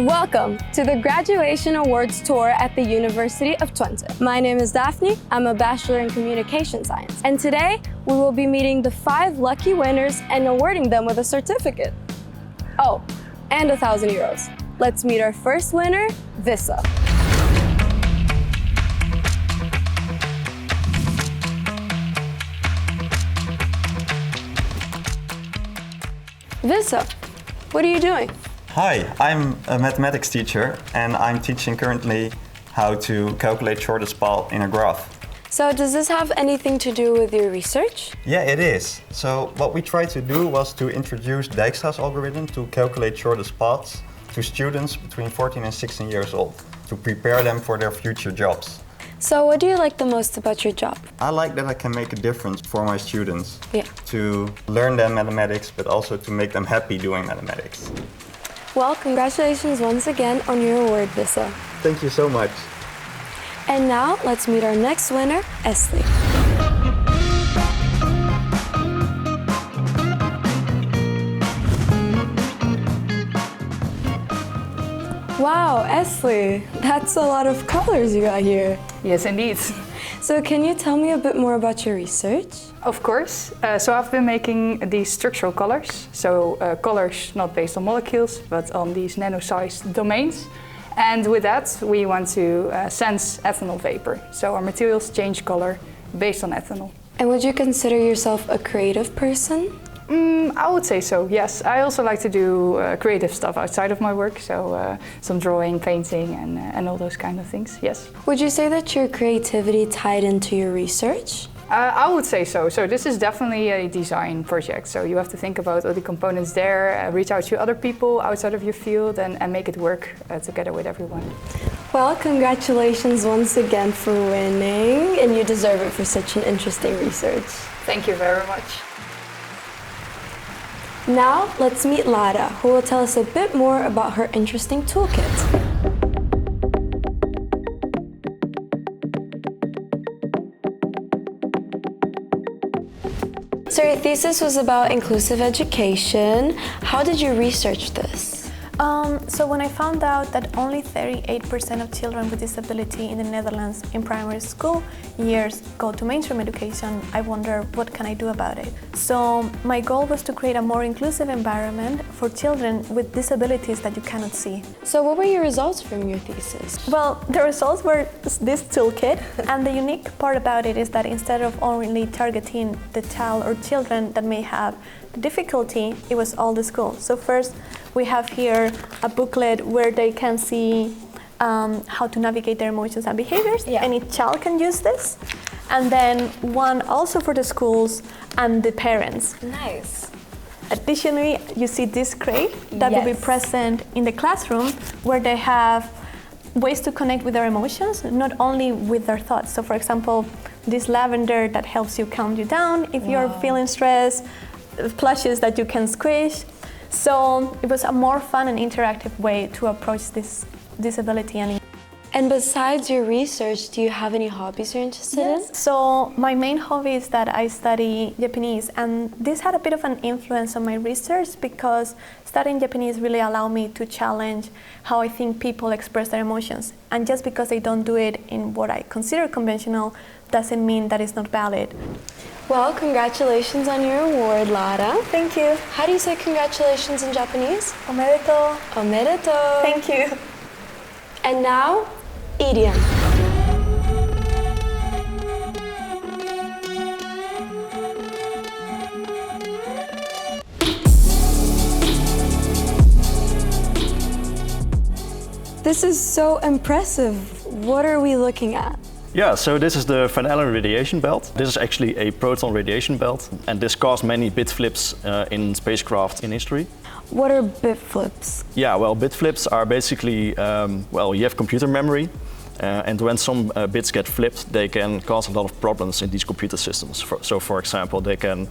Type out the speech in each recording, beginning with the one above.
Welcome to the Graduation Awards Tour at the University of Twente. My name is Daphne, I'm a Bachelor in Communication Science, and today we will be meeting the 5 lucky winners and awarding them with a certificate. Oh, and €1,000. Let's meet our first winner, Vissa. Vissa, what are you doing? Hi, I'm a mathematics teacher and I'm teaching currently how to calculate shortest path in a graph. So does this have anything to do with your research? Yeah, it is. So what we tried to do was to introduce Dijkstra's algorithm to calculate shortest paths to students between 14 and 16 years old to prepare them for their future jobs. So what do you like the most about your job? I like that I can make a difference for my students. Yeah. To learn them mathematics, but also to make them happy doing mathematics. Well, congratulations once again on your award, Vissa. Thank you so much. And now, let's meet our next winner, Esley. Wow, Esley, that's a lot of colors you got here. Yes, indeed. So can you tell me a bit more about your research? Of course. So I've been making these structural colors. So colors not based on molecules, but on these nano-sized domains. And with that, we want to sense ethanol vapor. So our materials change color based on ethanol. And would you consider yourself a creative person? I would say so, yes. I also like to do creative stuff outside of my work. So some drawing, painting, and all those kind of things, yes. Would you say that your creativity tied into your research? I would say so. So this is definitely a design project. So you have to think about all the components there, reach out to other people outside of your field and make it work together with everyone. Well, congratulations once again for winning, and you deserve it for such an interesting research. Thank you very much. Now, let's meet Lara, who will tell us a bit more about her interesting toolkit. So your thesis was about inclusive education. How did you research this? So when I found out that only 38% of children with disability in the Netherlands in primary school years go to mainstream education, I wondered what can I do about it. So my goal was to create a more inclusive environment for children with disabilities that you cannot see. So what were your results from your thesis? Well, the results were this toolkit, and the unique part about it is that instead of only targeting the child or children that may have difficulty, it was all the school. So first, we have here a booklet where they can see how to navigate their emotions and behaviors. Yeah. Any child can use this. And then one also for the schools and the parents. Nice. Additionally, you see this crate that will be present in the classroom where they have ways to connect with their emotions, not only with their thoughts. So for example, this lavender that helps you calm you down if you're feeling stressed, plushes that you can squish. So it was a more fun and interactive way to approach this disability. And besides your research, do you have any hobbies you're interested in? So my main hobby is that I study Japanese, and this had a bit of an influence on my research because studying Japanese really allowed me to challenge how I think people express their emotions. And just because they don't do it in what I consider conventional doesn't mean that it's not valid. Well, congratulations on your award, Lara. Thank you. How do you say congratulations in Japanese? Omedetou. Omedetou. Thank you. And now, idiom. This is so impressive. What are we looking at? Yeah, so this is the Van Allen radiation belt. This is actually a proton radiation belt, and this caused many bit flips in spacecraft in history. What are bit flips? Yeah, well, bit flips are basically, well, you have computer memory, and when some bits get flipped, they can cause a lot of problems in these computer systems. So, for example, they can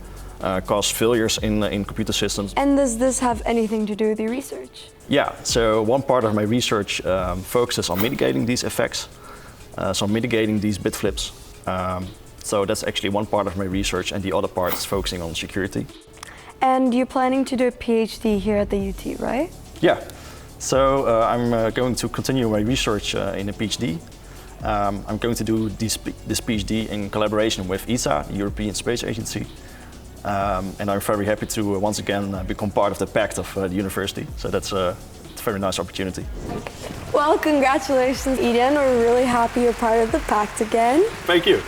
cause failures in computer systems. And does this have anything to do with your research? Yeah, so one part of my research focuses on mitigating these effects. So mitigating these bit flips. So that's actually one part of my research, and the other part is focusing on security. And you're planning to do a PhD here at the UT, right? Yeah. So I'm going to continue my research in a PhD. I'm going to do this PhD in collaboration with ESA, the European Space Agency. And I'm very happy to once again become part of the Pact of the university. So that's a very nice opportunity. Well, congratulations, Eden. We're really happy you're part of the Pact again. Thank you.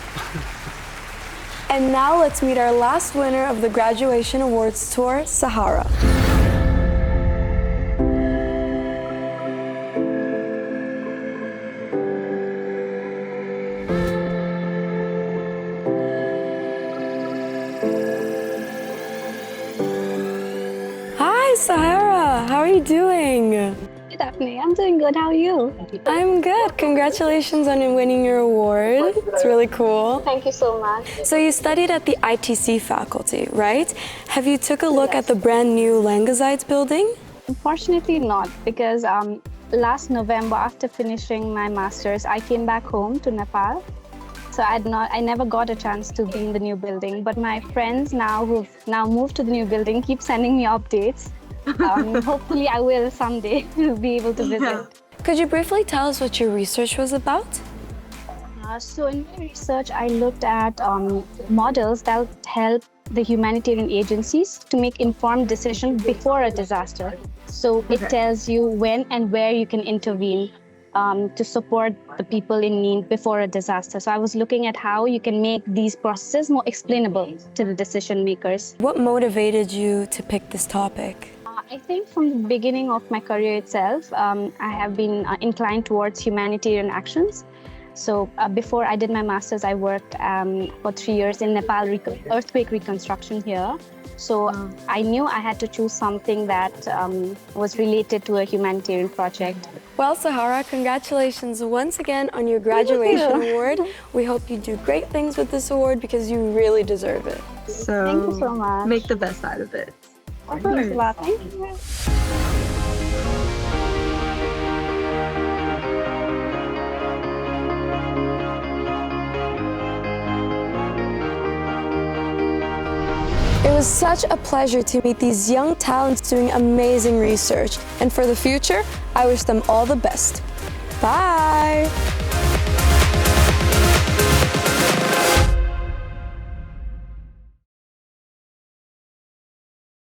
And now let's meet our last winner of the Graduation Awards Tour, Sahara. Hi, Sahara. How are you doing? Hey, Daphne. I'm doing good. How are you? I'm good. Congratulations on winning your award. It's really cool. Thank you so much. So you studied at the ITC faculty, right? Have you took a look at the brand new Langazite building? Unfortunately not, because last November after finishing my master's, I came back home to Nepal. So I never got a chance to be in the new building, but my friends who've now moved to the new building keep sending me updates. Hopefully I will someday be able to visit. Could you briefly tell us what your research was about? So in my research, I looked at models that help the humanitarian agencies to make informed decisions before a disaster. So it tells you when and where you can intervene to support the people in need before a disaster. So I was looking at how you can make these processes more explainable to the decision makers. What motivated you to pick this topic? I think from the beginning of my career itself, I have been inclined towards humanitarian actions. So before I did my master's, I worked for 3 years in Nepal earthquake reconstruction here. So I knew I had to choose something that was related to a humanitarian project. Well, Sahara, congratulations once again on your graduation award. We hope you do great things with this award because you really deserve it. So Thank you so much. make the best out of it. Thanks a lot. Thank you. It was such a pleasure to meet these young talents doing amazing research. And for the future, I wish them all the best. Bye!